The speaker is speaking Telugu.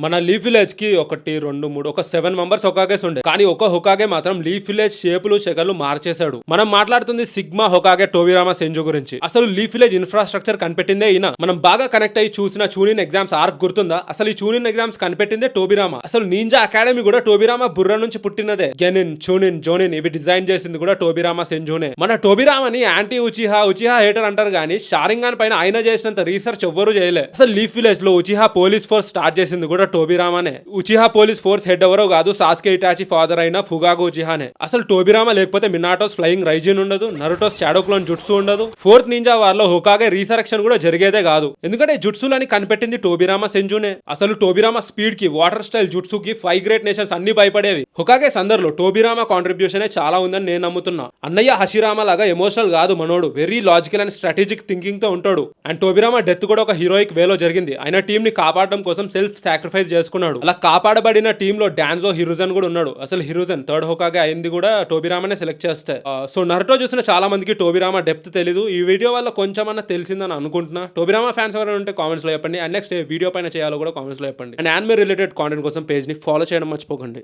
మన లీఫ్ విలేజ్ కి 1, 2, 3 ఒక 7 మెంబర్స్ హొకాగేస్ ఉండే. కానీ ఒక హొకాగే మాత్రం లీఫ్ విలేజ్ షేపులు షకలు మార్చేశాడు. మనం మాట్లాడుతుంది సిగ్మా హొకాగే టోబిరామా సెంజు గురించి. అసలు లీఫ్ విలేజ్ ఇన్ఫ్రాస్ట్రక్చర్ కనిపెట్టిందే ఈయన. మనం బాగా కనెక్ట్ అయ్యి చూసిన చూనిన్ ఎగ్జామ్స్ ఆర్క్ గుర్తుందా? అసలు ఈ చూనిన్ ఎగ్జామ్స్ కనిపెట్టిందే టోబిరామా. అసలు నింజా అకాడమీ కూడా టోబిరామా బుర్ర నుంచి పుట్టినదే. గెనిన్, చూనిన్, జోనిన్ ఇవి డిజైన్ చేసింది కూడా టోబిరామా సెంజునే. మన టోబిరామాని యాంటీ ఉచిహా హేటర్ అంటారు కానీ షారింగాన్ పైన ఆయన చేసినంత రీసెర్చ్ ఎవ్వరూ చేయలే. అసలు లీఫ్ విలేజ్ లో ఉచిహా పోలీస్ ఫోర్స్ స్టార్ట్ చేసింది కూడా టోబిరామానే. ఉచిహా పోలీస్ ఫోర్స్ హెడ్ ఎవరో కాదు, సాస్కే ఇటాచి ఫాదర్ అయిన ఫుగాగో ఉచిహానే. అసలు టోబిరామా లేకపోతే మినాటోస్ ఫ్లయింగ్ రైజిన్ ఉండదు, నరుటోస్ షాడో క్లోన్ జుట్సు ఉండదు. ఫోర్త్ నింజా వార్ లో హొకాగే రీసరెక్షన్ కూడా జరిగేదే కాదు. ఎందుకంటే జుట్సులని కనిపెట్టింది టోబిరామా సెంజునే. అసలు టోబిరామా స్పీడ్ కి, వాటర్ స్టైల్ జుట్సుకి 5 గ్రేట్ నేషన్స్ అన్ని భయపడేవి. హొకాగే సందర్లో టోబిరామా కాంట్రిబ్యూషన్ చాలా ఉందని నేను నమ్ముతున్నా. అన్నయ్య హషిరామా లాగా ఎమోషనల్ కాదు మనోడు, very logical and strategic thinking తో ఉంటాడు. అండ్ టోబిరామా డెత్ కూడా ఒక హీరోయిక్ వేలో జరిగింది. ఆయన టీం ని కాపాడడం కోసం సెల్ఫ్ సాక్రిఫైస్ చేసుకున్నాడు. అలా కాపాడబడిన టీమ్ లో డాన్జో హిరుజన్ కూడా ఉన్నాడు. అసలు హిరుజన్ థర్డ్ హొకాగే అయింది కూడా టోబిరామానే సెలెక్ట్ చేస్తే. సో నరుటో చూసిన చాలా మందికి టోబిరామా డెప్త్ తెలీదు. ఈ వీడియో వల్ల కొంచెం అన్న తెలిసిందని అనుకుంటున్నా. టోబిరామా ఫ్యాన్స్ ఎవరైనా ఉంటే కామెంట్స్ లో చెప్పండి. అండ్ నెక్స్ట్ వీడియో పైన చేయాలో కూడా కామెంట్స్ లో చెప్పండి. అండ్ యానిమే రిలేటెడ్ కాంటెంట్ కోసం పేజ్ ని ఫాలో చేయడం మర్చిపోకండి.